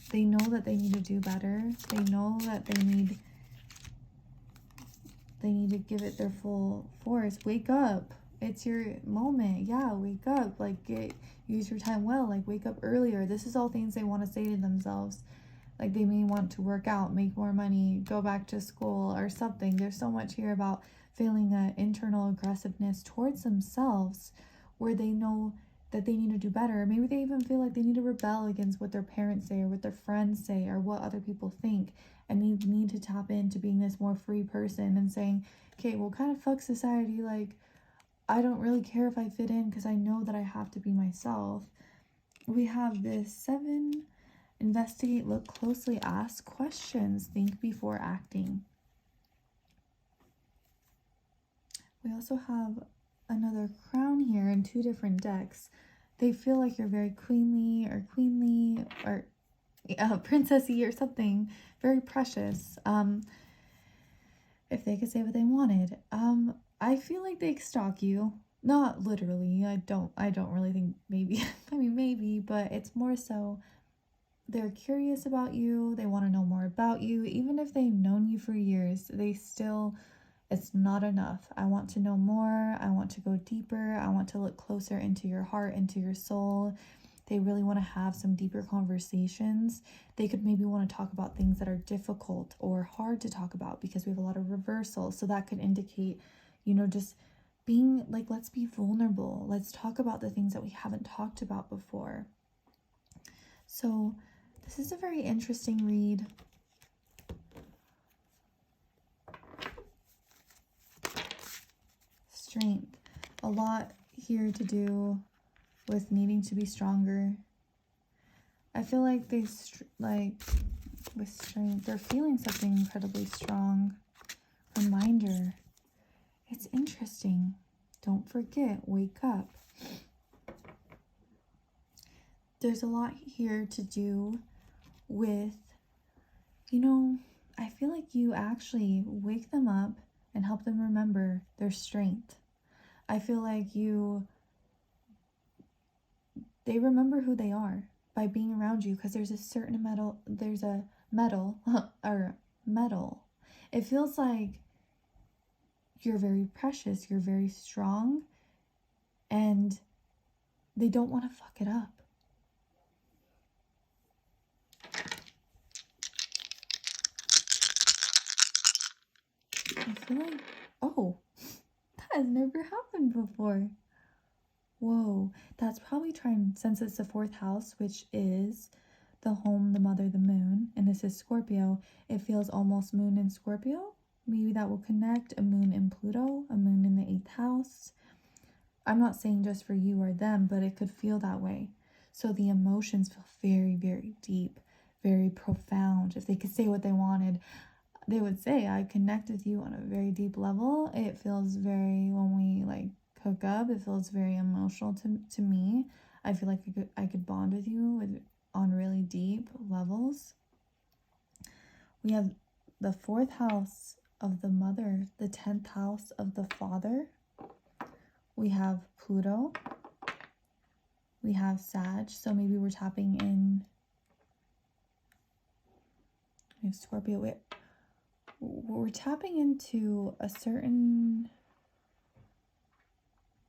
They know that they need to do better. They know that they need to give it their full force. Wake up. It's your moment. Yeah, wake up. Like, use your time well. Like, wake up earlier. This is all things they want to say to themselves. Like they may want to work out, make more money, go back to school or something. There's so much here about feeling an internal aggressiveness towards themselves where they know that they need to do better. Maybe they even feel like they need to rebel against what their parents say or what their friends say or what other people think, and they need to tap into being this more free person and saying, okay, well, kind of fuck society. Like, I don't really care if I fit in because I know that I have to be myself. We have this 7. Investigate, look closely, ask questions, think before acting. We also have another crown here in 2 different decks. They feel like you're very queenly or princessy or something, very precious. If they could say what they wanted. I feel like they stalk you. Not literally. I don't really think maybe. I mean, maybe, but it's more so they're curious about you. They want to know more about you. Even if they've known you for years, they still, it's not enough. I want to know more. I want to go deeper. I want to look closer into your heart, into your soul. They really want to have some deeper conversations. They could maybe want to talk about things that are difficult or hard to talk about because we have a lot of reversal. So that could indicate, just being like, let's be vulnerable. Let's talk about the things that we haven't talked about before. So this is a very interesting read. a lot here to do with needing to be stronger. I feel like they, with strength, they're feeling something incredibly strong. Reminder, it's interesting. Don't forget, wake up. There's a lot here to do with, you know, I feel like you actually wake them up and help them remember their strength. I feel like they remember who they are by being around you, because there's a metal. It feels like you're very precious, you're very strong, and they don't want to fuck it up. I feel like, oh, that has never happened before. Whoa, that's probably since it's the 4th house, which is the home, the mother, the moon, and this is Scorpio, it feels almost moon in Scorpio. Maybe that will connect a moon in Pluto, a moon in the 8th house. I'm not saying just for you or them, but it could feel that way. So the emotions feel very, very deep, very profound. If they could say what they wanted, they would say, I connect with you on a very deep level. It feels very, when we hook up, it feels very emotional to me. I feel like I could bond with you on really deep levels. We have the 4th house of the mother, the 10th house of the father. We have Pluto. We have Sag. So maybe we're tapping in. We have Scorpio. We're tapping into a certain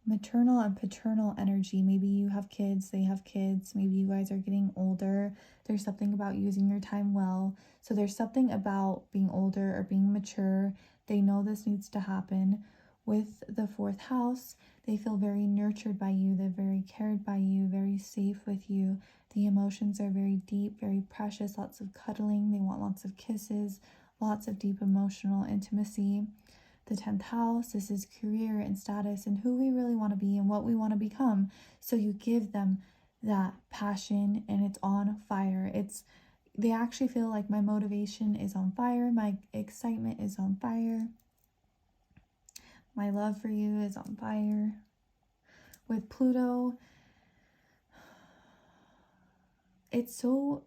maternal and paternal energy. Maybe you have kids, they have kids, maybe you guys are getting older. There's something about using your time well. So there's something about being older or being mature. They know this needs to happen. With the 4th house, they feel very nurtured by you. They're very cared by you, very safe with you. The emotions are very deep, very precious, lots of cuddling. They want lots of kisses, lots of deep emotional intimacy. The 10th house, this is career and status and who we really want to be and what we want to become. So you give them that passion and it's on fire. They actually feel like my motivation is on fire. My excitement is on fire. My love for you is on fire. With Pluto, it's so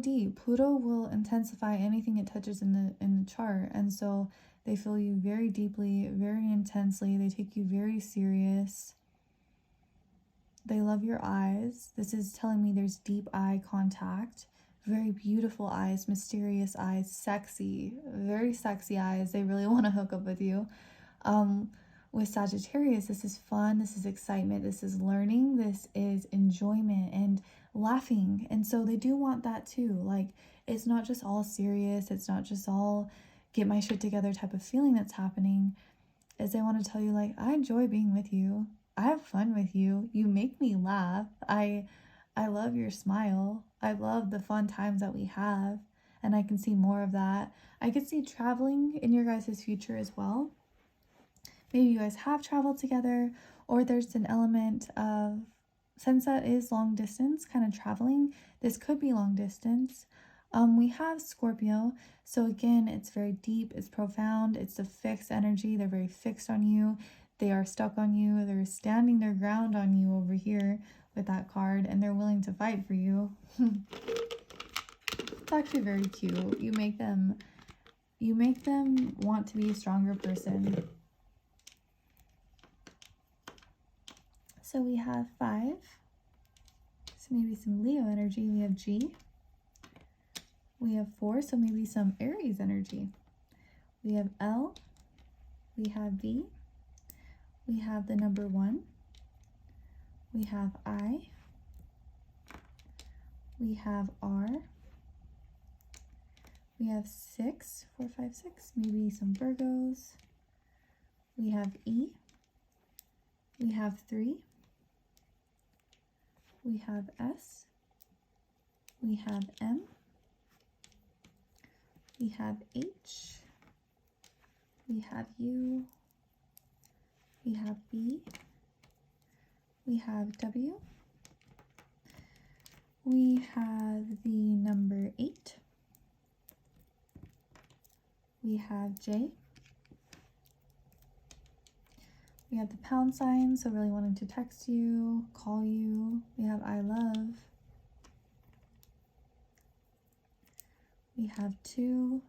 deep. Pluto will intensify anything it touches in the chart. And so they feel you very deeply, very intensely. They take you very serious. They love your eyes. This is telling me there's deep eye contact. Very beautiful eyes, mysterious eyes, sexy, very sexy eyes. They really want to hook up with you. With Sagittarius, this is fun. This is excitement. This is learning. This is enjoyment and laughing. And so they do want that too. Like, it's not just all serious. It's not just all get my shit together type of feeling that's happening. Is they want to tell you, like, I enjoy being with you. I have fun with you. You make me laugh. I love your smile. I love the fun times that we have. And I can see more of that. I could see traveling in your guys' future as well. Maybe you guys have traveled together, or there's an element of, since that is long distance, kind of traveling, this could be long distance. We have Scorpio, so again, it's very deep, it's profound, it's a fixed energy. They're very fixed on you. They are stuck on you. They're standing their ground on you over here with that card, and they're willing to fight for you. It's actually very cute. You make them want to be a stronger person. So we have 5. So maybe some Leo energy. We have G. We have 4, so maybe some Aries energy. We have L. We have V. We have the number 1. We have I. We have R. We have 6, 4, 5, 6, maybe some Virgos. We have E. We have 3. We have S. We have M. We have H. We have U. we have B, we have W, we have the number 8, we have J, we have the pound sign, so really wanting to text you, call you, we have I love, we have 2,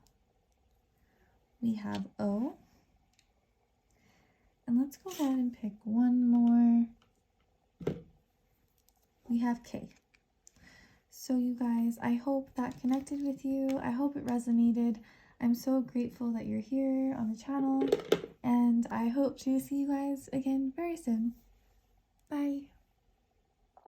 we have O, and let's go ahead and pick one more. We have K. So you guys, I hope that connected with you. I hope it resonated. I'm so grateful that you're here on the channel, and I hope to see you guys again very soon. Bye.